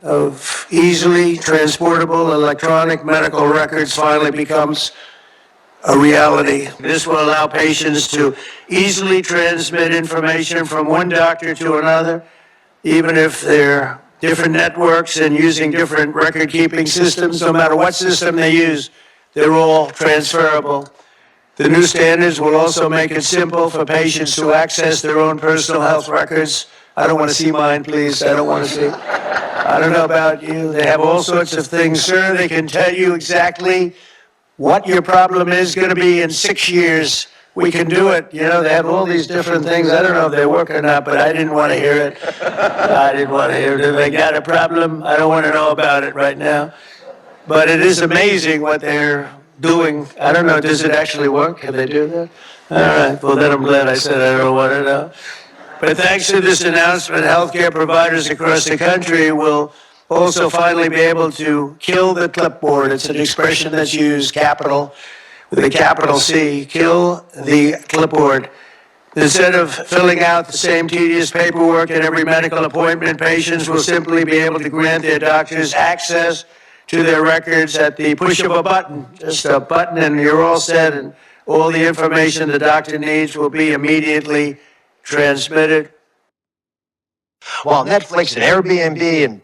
of easily transportable electronic medical records finally becomes a reality. This will allow patients to easily transmit information from one doctor to another, even if they're different networks and using different record-keeping systems. No matter what system they use, they're all transferable. The new standards will also make it simple for patients to access their own personal health records. I don't want to see mine, please. I don't want to see. I don't know about you. They have all sorts of things, sir. They can tell you exactly what your problem is going to be in 6 years. We can do it. You know, they have all these different things. I don't know if they work or not, but I didn't want to hear it. I didn't want to hear it. If they got a problem, I don't want to know about it right now. But it is amazing what they're doing. I don't know, does it actually work? Can they do that? All right, well, then I'm glad I said I don't want to know. But thanks to this announcement, healthcare providers across the country will also finally be able to kill the clipboard. It's an expression that's used, capital, with a capital C, kill the clipboard. Instead of filling out the same tedious paperwork at every medical appointment, patients will simply be able to grant their doctors access to their records at the push of a button, just a button, and you're all set, and all the information the doctor needs will be immediately transmitted. While Netflix and Airbnb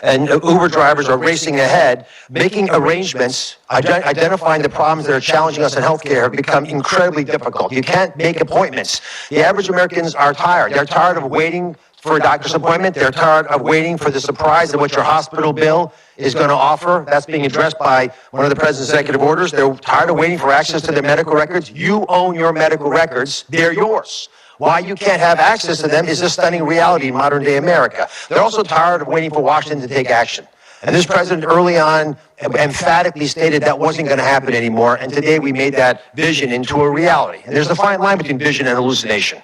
and Uber drivers are racing ahead, making arrangements, identifying the problems that are challenging us in healthcare have become incredibly difficult. You can't make appointments. The average Americans are tired. They're tired of waiting for a doctor's appointment. They're tired of waiting for the surprise of what your hospital bill is going to offer. That's being addressed by one of the president's executive orders. They're tired of waiting for access to their medical records. You own your medical records. They're yours. Why you can't have access to them is a stunning reality in modern day America. They're also tired of waiting for Washington to take action. And this president early on emphatically stated that wasn't going to happen anymore. And today we made that vision into a reality. And there's a fine line between vision and hallucination.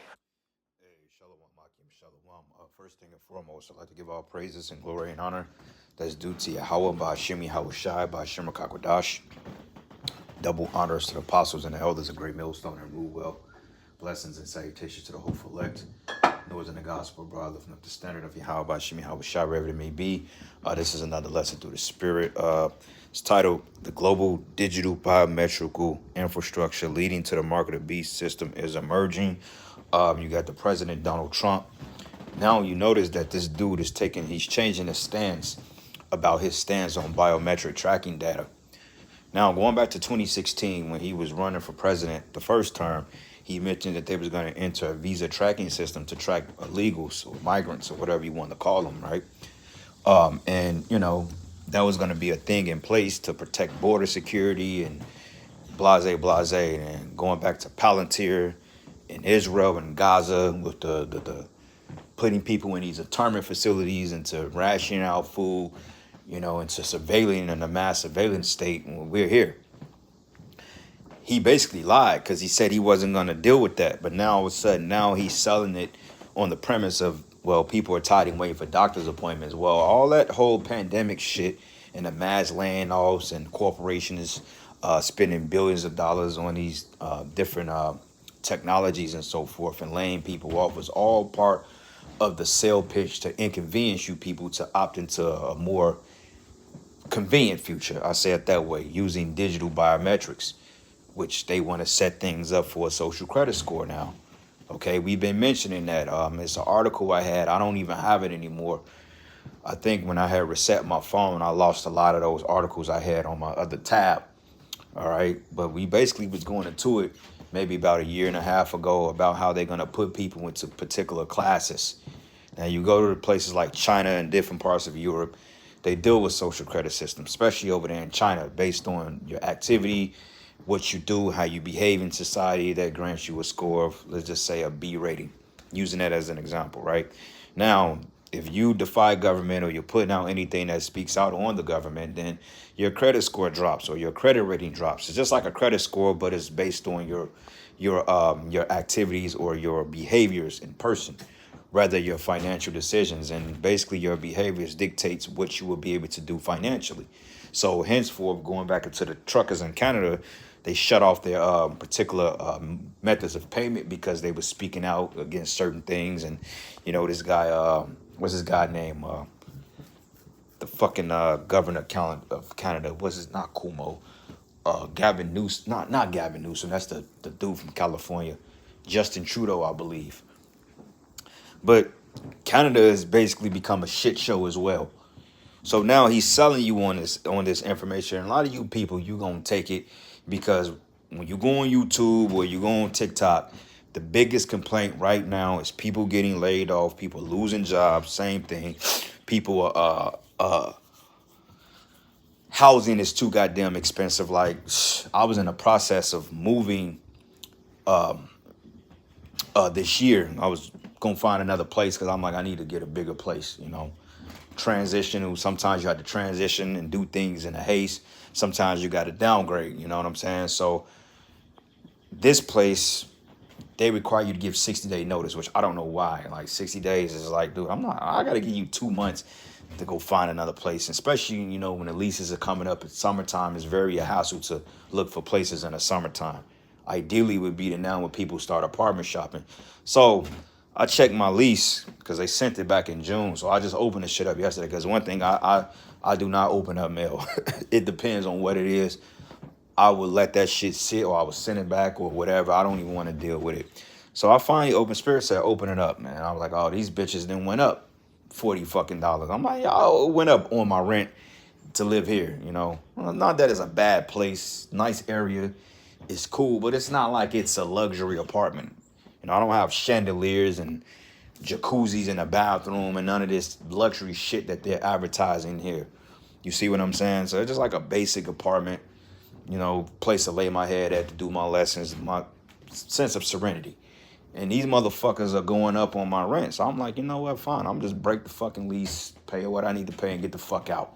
Shalom, Makim, Shalom. First thing and foremost, I'd like to give all praises and glory and honor that's due to Yahweh, Ba'ashim Yahushai, Ba'ashim Kakwadash. Double honors to the apostles and the elders, a great millstone and rule well. Blessings and salutations to the hopeful elect. Noah's in the gospel, brother, lifting up the standard of Yahweh, Ba'ashim Yahushai, wherever it may be. This is another lesson through the Spirit. It's titled, The Global Digital Biometrical Infrastructure Leading to the Mark of the Beast System is Emerging. You got the President Donald Trump. Now you notice that this dude is he's changing his stance about his stance on biometric tracking data. Now, going back to 2016, when he was running for president the first term, he mentioned that they was going to enter a visa tracking system to track illegals or migrants or whatever you want to call them, right? And, you know, that was going to be a thing in place to protect border security and blase. And going back to Palantir in Israel and Gaza with the putting people in these internment facilities and to rationing out food, you know, into surveilling in a mass surveillance state when we're here. He basically lied because he said he wasn't going to deal with that. But now all of a sudden, now he's selling it on the premise of, well, people are tired and waiting for doctor's appointments. Well, all that whole pandemic shit and the mass layoffs and corporations spending billions of dollars on these different technologies and so forth and laying people off was all part of the sale pitch to inconvenience you people to opt into a more convenient future. I say it that way, using digital biometrics, which they want to set things up for a social credit score now. Okay, we've been mentioning that. It's an article I had. I don't even have it anymore. I think when I had reset my phone, I lost a lot of those articles I had on my other tab. All right, but we basically was going into it maybe about a year and a half ago about how they're going to put people into particular classes. Now, you go to places like China and different parts of Europe, they deal with social credit systems, especially over there in China, based on your activity, what you do, how you behave in society. That grants you a score of, let's just say, a B rating, using that as an example, right? Now, if you defy government or you're putting out anything that speaks out on the government, then your credit score drops or your credit rating drops. It's just like a credit score, but it's based on your activities or your behaviors in person, rather your financial decisions. And basically your behaviors dictates what you will be able to do financially. So henceforth, going back into the truckers in Canada, they shut off their particular methods of payment because they were speaking out against certain things. And, you know, this guy, what's his guy name? the fucking governor of Canada. Was it not Cuomo? Gavin Newsom, not Gavin Newsom. That's the dude from California, Justin Trudeau, I believe. But Canada has basically become a shit show as well. So now he's selling you on this information. And a lot of you people, you gonna take it because when you go on YouTube or you go on TikTok, the biggest complaint right now is people getting laid off, people losing jobs. Same thing. People housing is too goddamn expensive. Like I was in the process of moving this year. I was gonna find another place because I'm like, I need to get a bigger place, you know. Transition. Sometimes you have to transition and do things in a haste. Sometimes you got to downgrade, you know what I'm saying? So this place, they require you to give 60-day notice, which I don't know why. Like 60 days is like, dude, I got to give you 2 months to go find another place. Especially, you know, when the leases are coming up at summertime, it's very a hassle to look for places in the summertime. Ideally would be to now when people start apartment shopping. So I checked my lease because they sent it back in June. So I just opened the shit up yesterday because one thing, I do not open up mail. It depends on what it is. I would let that shit sit or I would send it back or whatever. I don't even want to deal with it. So I finally opened Spirit said, open it up, man. I was like, oh, these bitches then went up $40 fucking. I'm like, y'all, it went up on my rent to live here, you know. Well, not that it's a bad place, nice area. It's cool, but it's not like it's a luxury apartment. You know, I don't have chandeliers and jacuzzis in the bathroom and none of this luxury shit that they're advertising here. You see what I'm saying? So it's just like a basic apartment, you know, place to lay my head at, to do my lessons, my sense of serenity. And these motherfuckers are going up on my rent. So I'm like, you know what, fine. I'm just break the fucking lease, pay what I need to pay and get the fuck out.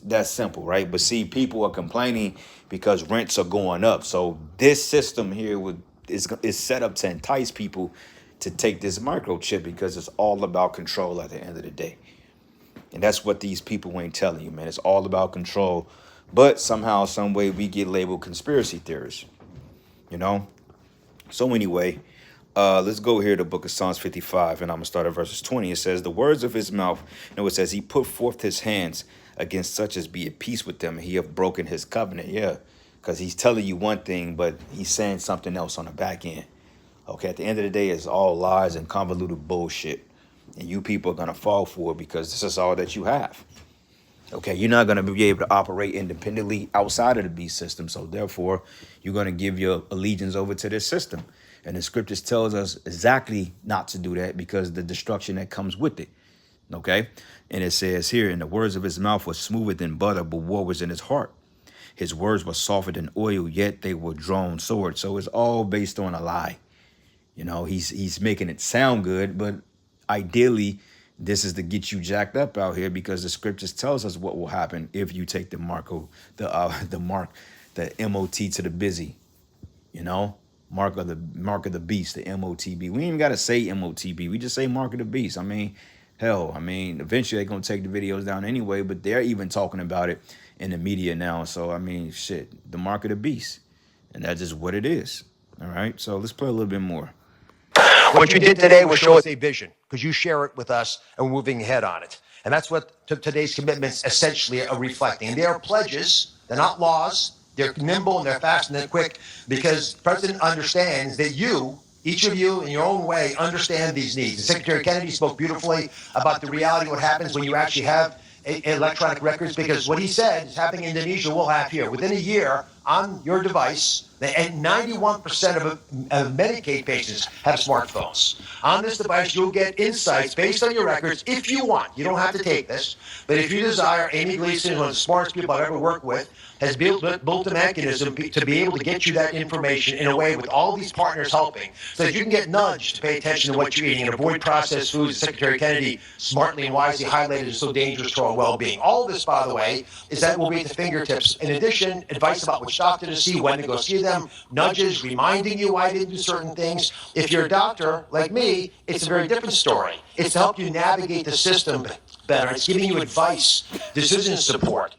That's simple, right? But see, people are complaining because rents are going up. So this system here is set up to entice people to take this microchip because it's all about control at the end of the day. And that's what these people ain't telling you, man. It's all about control. But somehow, some way, we get labeled conspiracy theorists, you know? So anyway, let's go here to the book of Psalms 55, and I'm going to start at verses 20. It says, the words of his mouth, no, it says, he put forth his hands against such as be at peace with them. He have broken his covenant. Yeah, because he's telling you one thing, but he's saying something else on the back end. Okay, at the end of the day, it's all lies and convoluted bullshit. And you people are going to fall for it because this is all that you have. Okay, you're not going to be able to operate independently outside of the beast system. So therefore, you're going to give your allegiance over to this system. And the scriptures tells us exactly not to do that because the destruction that comes with it. Okay, and it says here, and the words of his mouth were smoother than butter, but war was in his heart. His words were softer than oil, yet they were drawn swords. So it's all based on a lie. You know, he's making it sound good, but ideally, this is to get you jacked up out here because the scriptures tells us what will happen if you take the MOT to the busy, you know, mark of the beast, the MOTB. We ain't even got to say MOTB. We just say mark of the beast. I mean, hell, eventually they're going to take the videos down anyway, but they're even talking about it in the media now. So, I mean, shit, the mark of the beast. And that's just what it is. All right. So let's play a little bit more. What you did today was show us a vision because you share it with us and we're moving ahead on it. And that's what today's commitments essentially are reflecting. And they are pledges. They're not laws. They're nimble and they're fast and they're quick because the president understands that you, each of you in your own way, understand these needs. And Secretary Kennedy spoke beautifully about the reality of what happens when you actually have electronic records because what he said is happening in Indonesia, we'll have here. Within a year, on your device, and 91% of Medicaid patients have smartphones. On this device, you'll get insights based on your records if you want. You don't have to take this, but if you desire, Amy Gleason, one of the smartest people I've ever worked with, has built a mechanism to be able to get you that information in a way with all these partners helping so that you can get nudged to pay attention to what you're eating and avoid processed foods. Secretary Kennedy smartly and wisely highlighted is so dangerous to our well-being. All of this, by the way, is that will be at the fingertips. In addition, advice about which doctor to see, when to go see them, nudges, reminding you why I didn't do certain things. If you're a doctor like me, it's a very different story. It's to help you navigate the system better. It's giving you advice, decision support.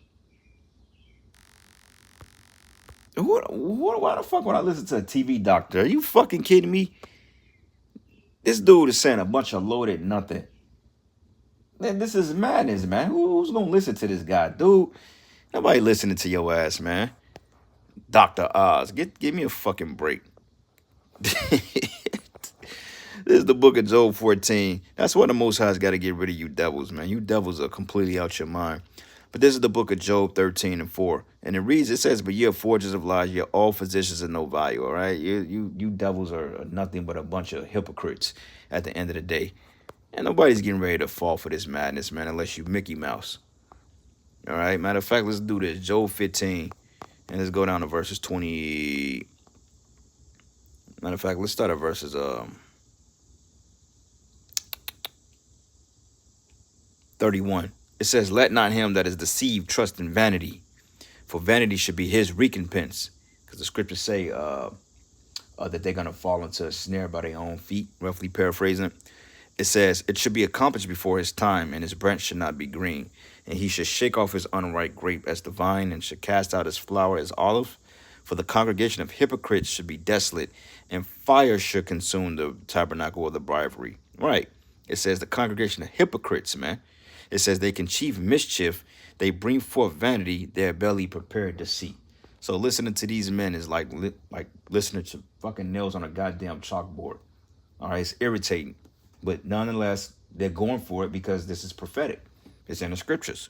Why the fuck would I listen to a TV doctor? Are you fucking kidding me? This dude is saying a bunch of loaded nothing. Man, this is madness, man. Who Who's gonna listen to this guy, dude? Nobody listening to your ass, man. Dr. Oz, give me a fucking break. This is the book of Job 14. That's why the Most High's got to get rid of you devils, man. You devils are completely out your mind. But this is the book of Job 13 and 4. And it says, but you're forgers of lies, you're all physicians of no value, all right? You devils are nothing but a bunch of hypocrites at the end of the day. And nobody's getting ready to fall for this madness, man, unless you Mickey Mouse. All right? Matter of fact, let's do this. Job 15. And let's go down to verses 20. Matter of fact, let's start at verses 31. It says, let not him that is deceived trust in vanity, for vanity should be his recompense. Because the scriptures say that they're going to fall into a snare by their own feet, roughly paraphrasing it. It says, it should be accomplished before his time, and his branch should not be green. And he should shake off his unripe grape as the vine, and should cast out his flower as olive. For the congregation of hypocrites should be desolate, and fire should consume the tabernacle of the bribery. Right. It says the congregation of hypocrites, man. It says they conceive mischief, they bring forth vanity, their belly prepared deceit. So listening to these men is like listening to fucking nails on a goddamn chalkboard. All right, it's irritating. But nonetheless, they're going for it because this is prophetic. It's in the scriptures.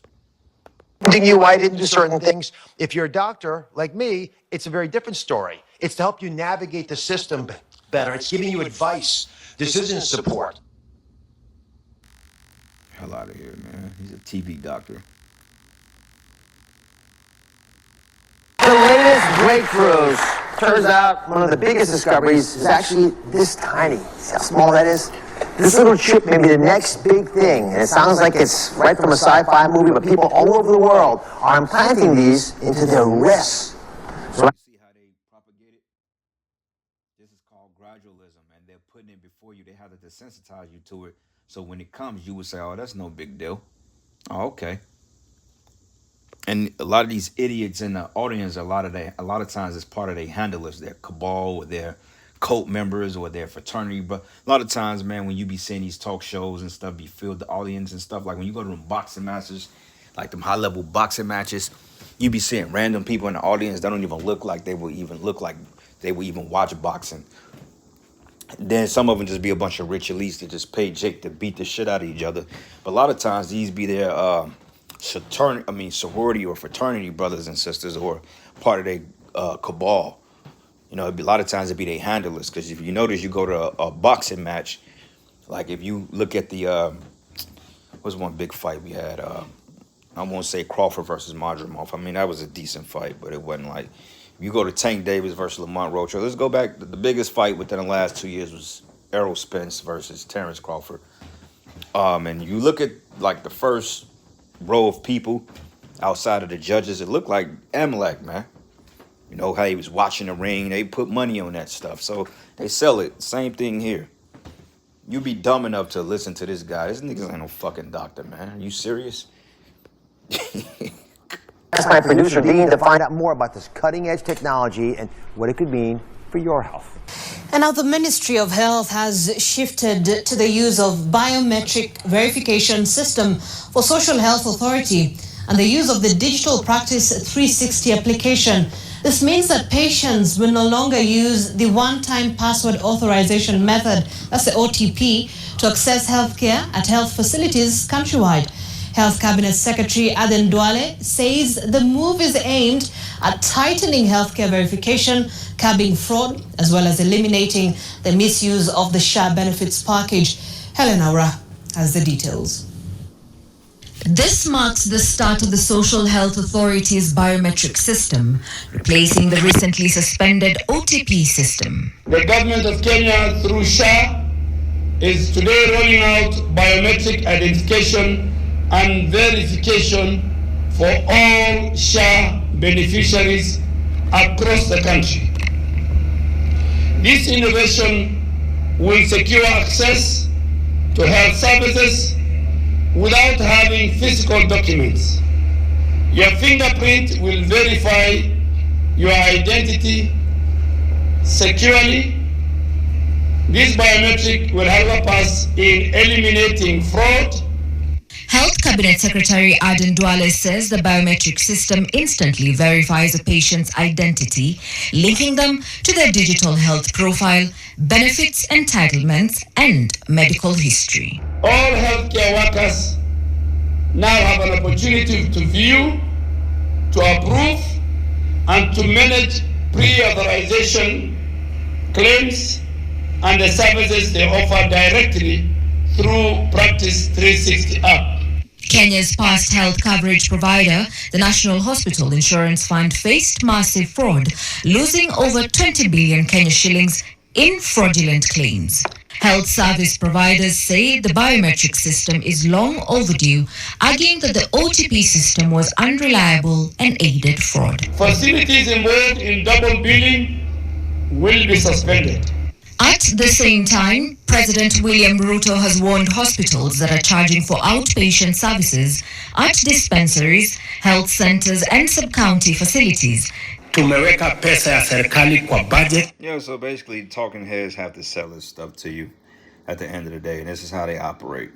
You why I didn't do certain things. If you're a doctor like me, it's a very different story. It's to help you navigate the system better. It's giving you advice. This isn't support. Hell out of here, man. He's a TV doctor. The latest breakthroughs. Turns out one of the biggest discoveries is actually this tiny. See how small that is? This little chip may be the next big thing. And it sounds like it's right from a sci-fi movie, but people all over the world are implanting these into their wrists. So See how they propagate it? This is called gradualism, and they're putting it before you. They have to desensitize you to it. So when it comes, you would say, oh, that's no big deal. Oh, okay. And a lot of these idiots in the audience, a lot of times it's part of their handlers, their cabal, or their cult members, or their fraternity. But a lot of times, man, when you be seeing these talk shows and stuff, be filled the audience and stuff. Like when you go to them boxing matches, like them high level boxing matches, you be seeing random people in the audience that don't even look like they would even watch boxing. Then some of them just be a bunch of rich elites that just pay Jake to beat the shit out of each other. But a lot of times these be their sorority or fraternity brothers and sisters, or part of their cabal. You know, a lot of times it'd be their handlers. Because if you notice, you go to a boxing match, like if you look at the what's one big fight we had? I won't say Crawford versus Madrimov. I mean, that was a decent fight, but it wasn't like. You go to Tank Davis versus Lamont Rocha. Let's go back. The biggest fight within the last 2 years was Errol Spence versus Terrence Crawford. And you look at like the first row of people outside of the judges, it looked like Amalek, man. You know how he was watching the ring. They put money on that stuff. So they sell it. Same thing here. You be dumb enough to listen to this guy. This nigga ain't no fucking doctor, man. Are you serious? that's my producer, Dean, to find out more about this cutting-edge technology and what it could mean for your health. And now the Ministry of Health has shifted to the use of biometric verification system for Social Health Authority and the use of the Digital Practice 360 application. This means that patients will no longer use the one-time password authorization method, that's the OTP, to access healthcare at health facilities countrywide. Health Cabinet Secretary Aden Duale says the move is aimed at tightening healthcare verification, curbing fraud, as well as eliminating the misuse of the SHA benefits package. Helen Aura has the details. This marks the start of the Social Health Authority's biometric system, replacing the recently suspended OTP system. The government of Kenya, through SHA, is today rolling out biometric identification and verification for all SHA beneficiaries across the country. This innovation will secure access to health services without having physical documents. Your fingerprint will verify your identity securely. This biometric will help us in eliminating fraud. Health Cabinet Secretary Aden Duale says the biometric system instantly verifies a patient's identity, linking them to their digital health profile, benefits, entitlements, and medical history. All healthcare workers now have an opportunity to view, to approve, and to manage pre-authorization claims and the services they offer directly through Practice 360 app. Kenya's past health coverage provider, the National Hospital Insurance Fund, faced massive fraud, losing over 20 billion Kenya shillings in fraudulent claims. Health service providers say the biometric system is long overdue, arguing that the OTP system was unreliable and aided fraud. Facilities involved in double billing will be suspended. At the same time, President William Ruto has warned hospitals that are charging for outpatient services at dispensaries, health centers, and sub-county facilities. Tumeweka pesa ya serikali kwa budget. Yeah, so basically, talking heads have to sell this stuff to you at the end of the day, and this is how they operate.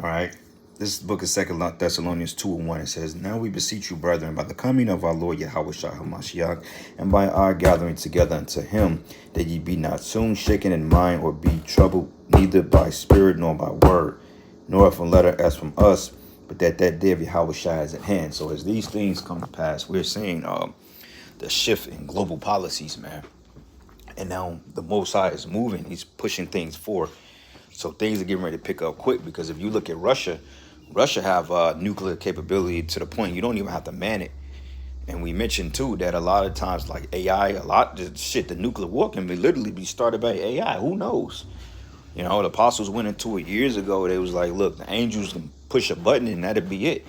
All right? This book is 2 Thessalonians 2:1. It says, "Now we beseech you, brethren, by the coming of our Lord Yahushua HaMashiach, and by our gathering together unto him, that ye be not soon shaken in mind or be troubled, neither by spirit nor by word, nor from letter as from us, but that day of Yahushua is at hand." So as these things come to pass, we're seeing the shift in global policies, man. And now the Most High is moving. He's pushing things forward. So things are getting ready to pick up quick, because if you look at Russia have nuclear capability to the point you don't even have to man it. And we mentioned too that a lot of times, like AI, the nuclear war can literally be started by AI. Who knows? You know, the apostles went into it years ago. They was like, look, the angels can push a button and that'd be it.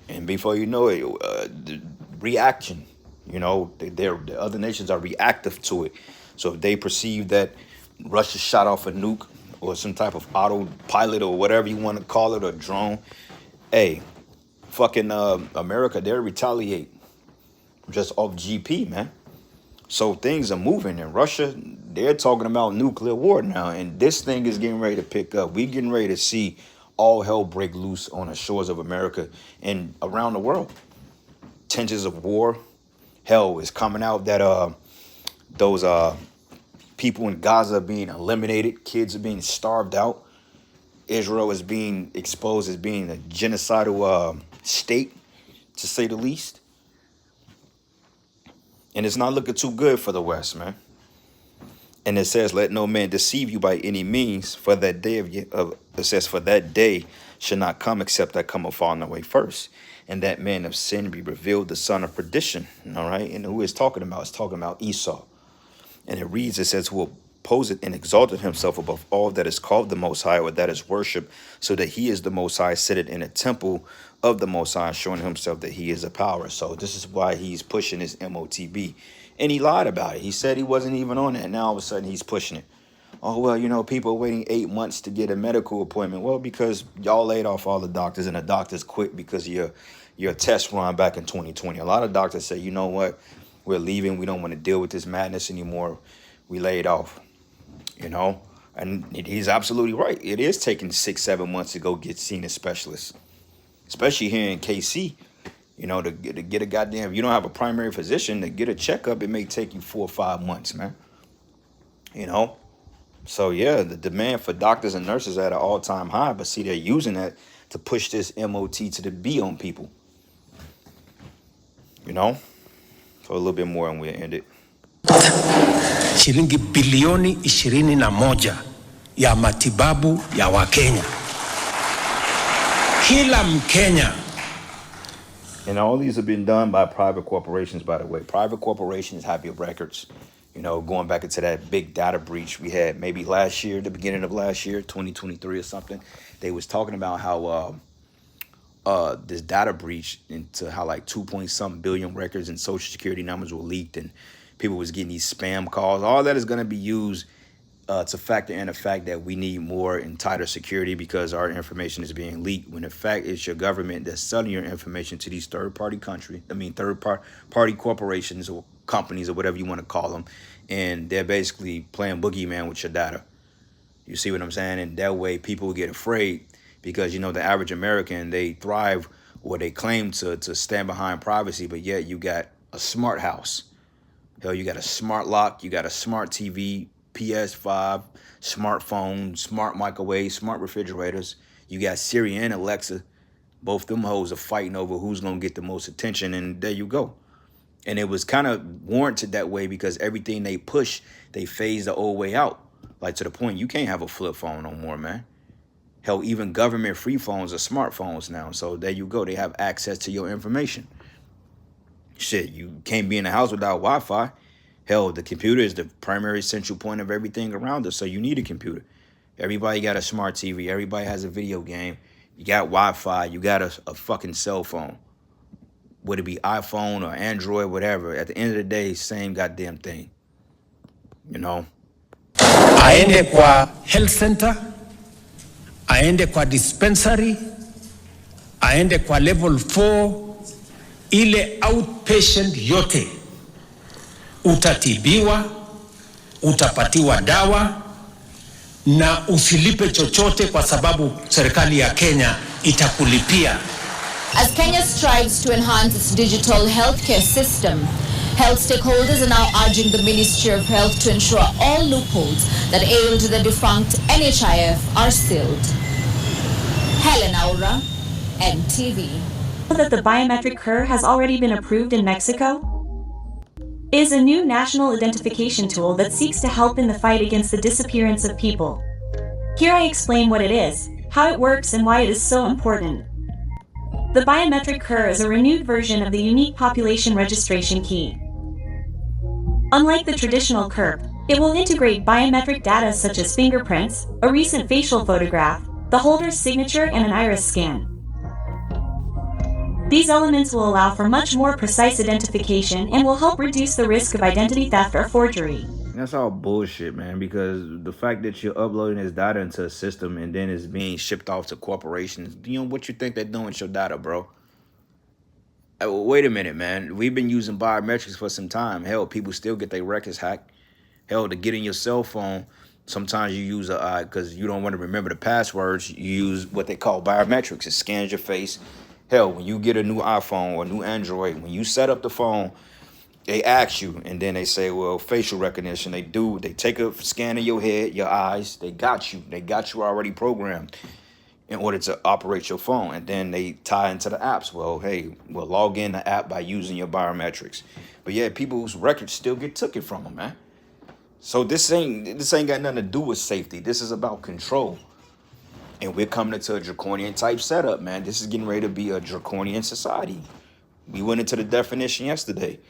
And before you know it, the reaction, you know, the other nations are reactive to it. So if they perceive that Russia shot off a nuke or some type of autopilot or whatever you want to call it, or drone, hey, fucking America, they'll retaliate just off GP, man. So things are moving in Russia. They're talking about nuclear war now, and this thing is getting ready to pick up. We're getting ready to see all hell break loose on the shores of America and around the world. Tensions of war. Hell is coming out that those people in Gaza are being eliminated. Kids are being starved out. Israel is being exposed as being a genocidal state, to say the least. And it's not looking too good for the West, man. And it says, "Let no man deceive you by any means, for that day it says, for that day shall not come except that come falling away first, and that man of sin be revealed, the son of perdition." All right, and who is talking about? It's talking about Esau. And it reads, it says, "Who opposed and exalted himself above all that is called the Most High, or that is worship, so that he is the Most High, sitteth in a temple of the Most High, showing himself that he is a power." So this is why he's pushing his MOTB. And he lied about it. He said he wasn't even on that. Now all of a sudden he's pushing it. Oh, well, you know, people are waiting 8 months to get a medical appointment. Well, because y'all laid off all the doctors, and the doctors quit because of your test run back in 2020. A lot of doctors say, you know what, we're leaving. We don't want to deal with this madness anymore. We laid off, you know. And he's absolutely right. It is taking 6-7 months to go get seen a specialist, especially here in KC. You know, to get a goddamn, if you don't have a primary physician, to get a checkup, it may take you 4 or 5 months, man. You know? So, yeah, the demand for doctors and nurses at an all-time high, but see, they're using that to push this MOT to the B on people. You know? So a little bit more and we'll end it. Shilingi bilioni 21 ya matibabu ya Wakenya. Kila Mkenya. And all these have been done by private corporations, by the way. Private corporations have your records. You know, going back into that big data breach we had maybe last year, the beginning of last year, 2023 or something. They was talking about how this data breach into how like 2-point-something billion records and social security numbers were leaked, and people was getting these spam calls. All that is going to be used to factor in the fact that we need more and tighter security because our information is being leaked, when in fact it's your government that's selling your information to these third-party corporations or companies or whatever you want to call them, and they're basically playing boogeyman with your data. You see what I'm saying? And that way people will get afraid because the average American, they thrive or they claim to stand behind privacy, but yet you got a smart house. Hell, you got a smart lock, you got a smart TV, PS5, smartphone, smart microwave, smart refrigerators. You got Siri and Alexa. Both them hoes are fighting over who's gonna get the most attention, and there you go. And it was kind of warranted that way because everything they push, they phase the old way out. Like, to the point you can't have a flip phone no more, man. Hell, even government free phones are smartphones now. So there you go. They have access to your information. Shit, you can't be in the house without Wi-Fi. Hell, the computer is the primary central point of everything around us. So you need a computer. Everybody got a smart TV. Everybody has a video game. You got Wi-Fi. You got a fucking cell phone. Would it be iPhone or Android, whatever. At the end of the day, same goddamn thing. Aende kwa health center, aende kwa dispensary, aende kwa level 4, ile outpatient yote. Utatibiwa, utapatiwa dawa na usilipe chochote kwa sababu serikali ya Kenya itakulipia. As Kenya strives to enhance its digital healthcare system, health stakeholders are now urging the Ministry of Health to ensure all loopholes that ailed the defunct NHIF are sealed. Helen Aura, NTV. That the biometric cur has already been approved in Mexico? It is a new national identification tool that seeks to help in the fight against the disappearance of people. Here I explain what it is, how it works, and why it is so important. The biometric cur is a renewed version of the unique population registration key. Unlike the traditional CURP, it will integrate biometric data such as fingerprints, a recent facial photograph, the holder's signature, and an iris scan. These elements will allow for much more precise identification and will help reduce the risk of identity theft or forgery. That's all bullshit, man, because the fact that you're uploading this data into a system and then it's being shipped off to corporations, what you think they're doing with your data, bro? Wait a minute, man. We've been using biometrics for some time. Hell, people still get their records hacked. Hell, to get in your cell phone, sometimes you use because you don't want to remember the passwords, you use what they call biometrics. It scans your face. Hell, when you get a new iPhone or a new Android, when you set up the phone, they ask you, and then they say, well, facial recognition. They take a scan of your head, your eyes. They got you already programmed in order to operate your phone. And then they tie into the apps. Well, hey, we'll log in the app by using your biometrics. But yeah, people's records still get taken from them, man. So this ain't got nothing to do with safety. This is about control. And we're coming into a draconian type setup, man. This is getting ready to be a draconian society. We went into the definition yesterday.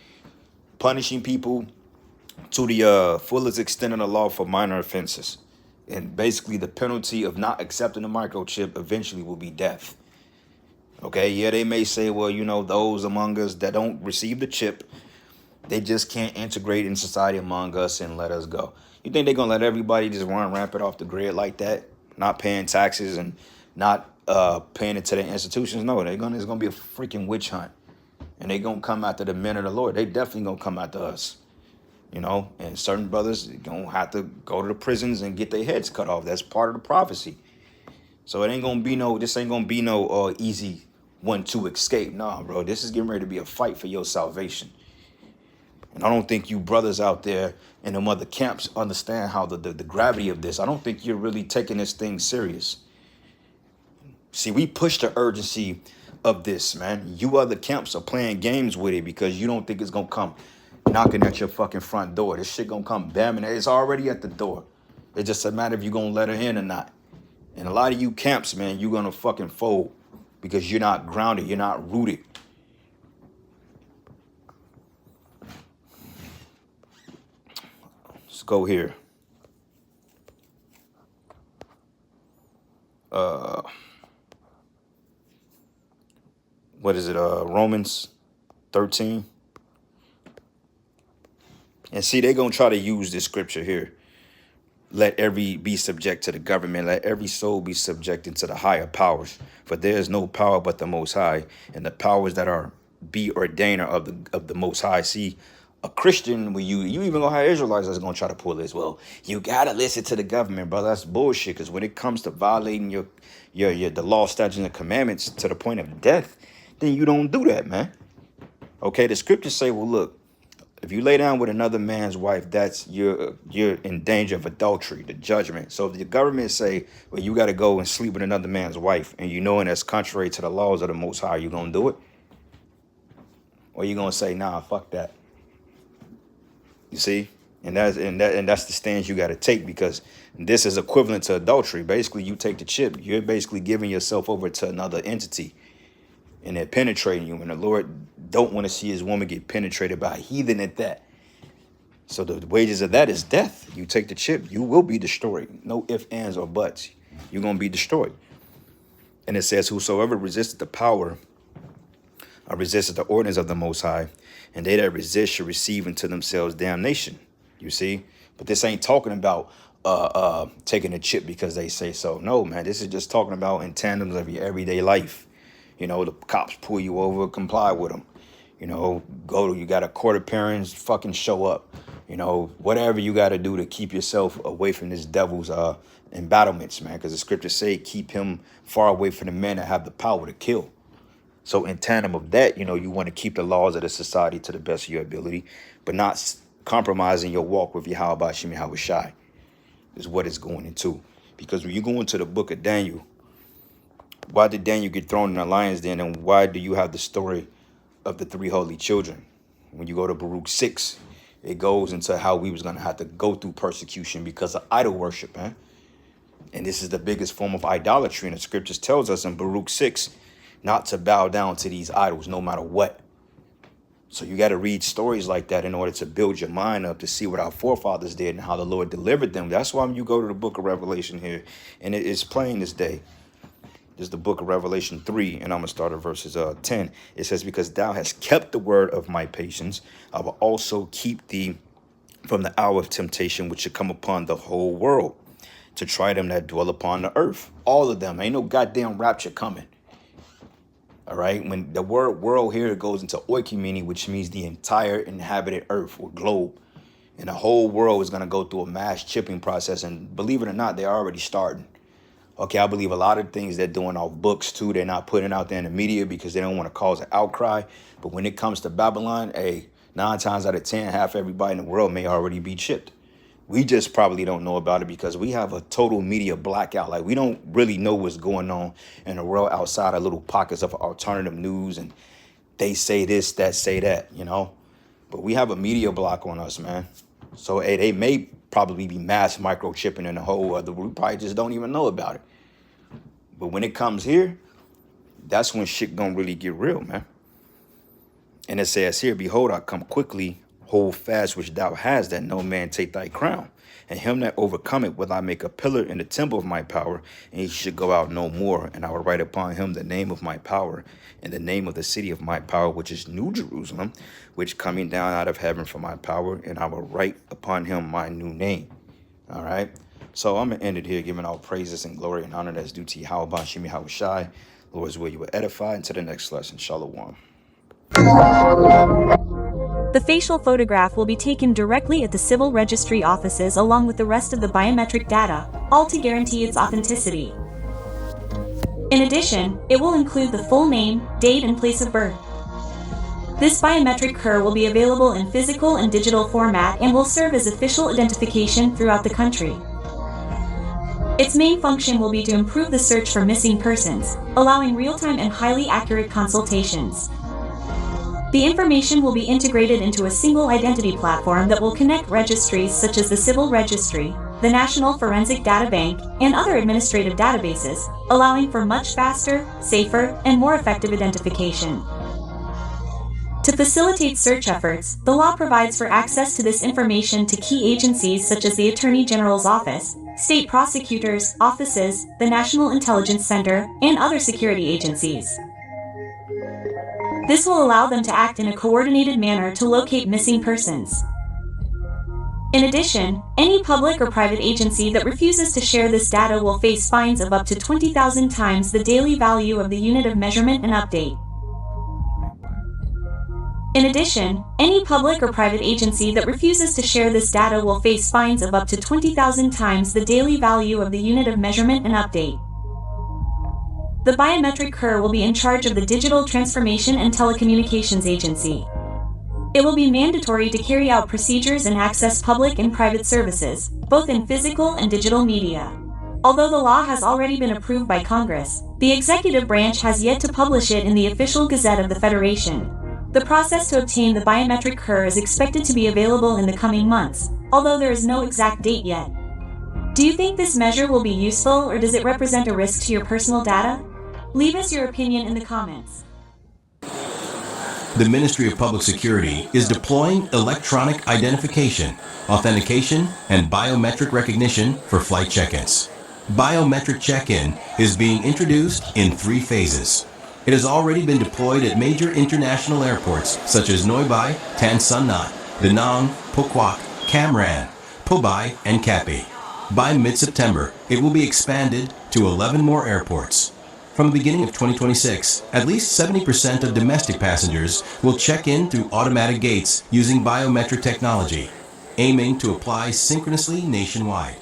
Punishing people to the fullest extent of the law for minor offenses. And basically the penalty of not accepting the microchip eventually will be death. Okay, yeah, they may say, well, those among us that don't receive the chip, they just can't integrate in society among us and let us go. You think they're going to let everybody just run rampant off the grid like that? Not paying taxes and not paying it to their institutions? No, it's going to be a freaking witch hunt. And they going to come after the men of the Lord. They definitely going to come after us. And certain brothers going to have to go to the prisons and get their heads cut off. That's part of the prophecy. So this ain't going to be no easy one to escape. Nah, bro, this is getting ready to be a fight for your salvation. And I don't think you brothers out there in them other camps understand how the gravity of this. I don't think you're really taking this thing serious. See, we push the urgency of this, man. You other camps are playing games with it because you don't think it's gonna come knocking at your fucking front door. This shit gonna come bamming. It's already at the door. It's just a matter if you're gonna let her in or not. And a lot of you camps, man, you're gonna fucking fold because you're not grounded, you're not rooted. Let's go here. What is it? Romans 13. And see, they're going to try to use this scripture here. Let every be subject to the government. Let every soul be subjected to the higher powers. For there is no power but the Most High. And the powers that be ordained are of the Most High. See, A Christian, when you even gonna have Israelites that's gonna try to pull this. Well, you gotta listen to the government, brother. That's bullshit. Because when it comes to violating your the law, statutes, and the commandments to the point of death, then you don't do that, man. Okay, the scriptures say, well, look, if you lay down with another man's wife, that's you're in danger of adultery, the judgment. So if the government say, well, you got to go and sleep with another man's wife, and you know, and that's contrary to the laws of the Most High, you gonna do it, or you gonna say, nah, fuck that? You see, and that's the stance you got to take, because this is equivalent to adultery. Basically, you take the chip, you're basically giving yourself over to another entity, and they're penetrating you. And the Lord don't want to see his woman get penetrated by a heathen at that. So the wages of that is death. You take the chip, you will be destroyed. No ifs, ands, or buts. You're gonna be destroyed. And it says, whosoever resisted the power, resisted the ordinance of the Most High, and they that resist shall receive unto themselves damnation. You see? But this ain't talking about taking a chip because they say so. No, man, this is just talking about in tandems of your everyday life. You know, the cops pull you over, comply with them. You know, you got a court appearance, fucking show up. You know, whatever you got to do to keep yourself away from this devil's embattlements, man. Because the scriptures say, keep him far away from the men that have the power to kill. So in tandem of that, you know, you want to keep the laws of the society to the best of your ability, but not compromising your walk with Yahweh Shem Yahweh Shai is what it's going into. Because when you go into the book of Daniel, why did Daniel get thrown in the lion's den, and why do you have the story of the three holy children? When you go to Baruch 6, it goes into how we was going to have to go through persecution because of idol worship, man. And this is the biggest form of idolatry. And the scriptures tells us in Baruch 6 not to bow down to these idols no matter what. So you got to read stories like that in order to build your mind up to see what our forefathers did and how the Lord delivered them. That's why when you go to the book of Revelation here, and it's plain this day. This is the book of Revelation 3, and I'm going to start at verses 10. It says, because thou hast kept the word of my patience, I will also keep thee from the hour of temptation which should come upon the whole world, to try them that dwell upon the earth. All of them. Ain't no goddamn rapture coming. All right? When the word world here goes into oikoumene, which means the entire inhabited earth or globe. And the whole world is going to go through a mass chipping process. And believe it or not, they're already starting. Okay, I believe a lot of things they're doing off books too. They're not putting it out there in the media because they don't want to cause an outcry. But when it comes to Babylon, 9 times out of 10, half everybody in the world may already be chipped. We just probably don't know about it because we have a total media blackout. Like, we don't really know what's going on in the world outside of little pockets of alternative news. And they say this, that, say that, you know. But we have a media block on us, man. So they may probably be mass microchipping in the whole other. We probably just don't even know about it. But when it comes here, that's when shit gonna really get real, man. And it says here, behold, I come quickly, hold fast which thou hast, that no man take thy crown. And him that overcometh will I make a pillar in the temple of my power, and he should go out no more. And I will write upon him the name of my power, and the name of the city of my power, which is New Jerusalem, which coming down out of heaven from my power, and I will write upon him my new name. All right. So I'm going to end it here, giving all praises and glory and honor that's due to Yahweh Shem Yahweh Shai. Lord's will you will edify. Until the next lesson. Shalom. The facial photograph will be taken directly at the civil registry offices along with the rest of the biometric data, all to guarantee its authenticity. In addition, it will include the full name, date, and place of birth. This biometric cur will be available in physical and digital format and will serve as official identification throughout the country. Its main function will be to improve the search for missing persons, allowing real-time and highly accurate consultations. The information will be integrated into a single identity platform that will connect registries such as the Civil Registry, the National Forensic Data Bank, and other administrative databases, allowing for much faster, safer, and more effective identification. To facilitate search efforts, the law provides for access to this information to key agencies such as the Attorney General's Office, state prosecutors' offices, the National Intelligence Center, and other security agencies. This will allow them to act in a coordinated manner to locate missing persons. In addition, any public or private agency that refuses to share this data will face fines of up to 20,000 times the daily value of the unit of measurement and update. In addition, any public or private agency that refuses to share this data will face fines of up to 20,000 times the daily value of the unit of measurement and update. The biometric CUR will be in charge of the Digital Transformation and Telecommunications Agency. It will be mandatory to carry out procedures and access public and private services, both in physical and digital media. Although the law has already been approved by Congress, the executive branch has yet to publish it in the official Gazette of the Federation. The process to obtain the biometric CUR is expected to be available in the coming months, although there is no exact date yet. Do you think this measure will be useful, or does it represent a risk to your personal data? Leave us your opinion in the comments. The Ministry of Public Security is deploying electronic identification, authentication, and biometric recognition for flight check-ins. Biometric check-in is being introduced in 3 phases. It has already been deployed at major international airports such as Noi Bai, Tan Son Nhat, Da Nang, Phu Quoc, Cam Ranh, Phu Bai, and Capi. By mid-September, it will be expanded to 11 more airports. From the beginning of 2026, at least 70% of domestic passengers will check in through automatic gates using biometric technology, aiming to apply synchronously nationwide.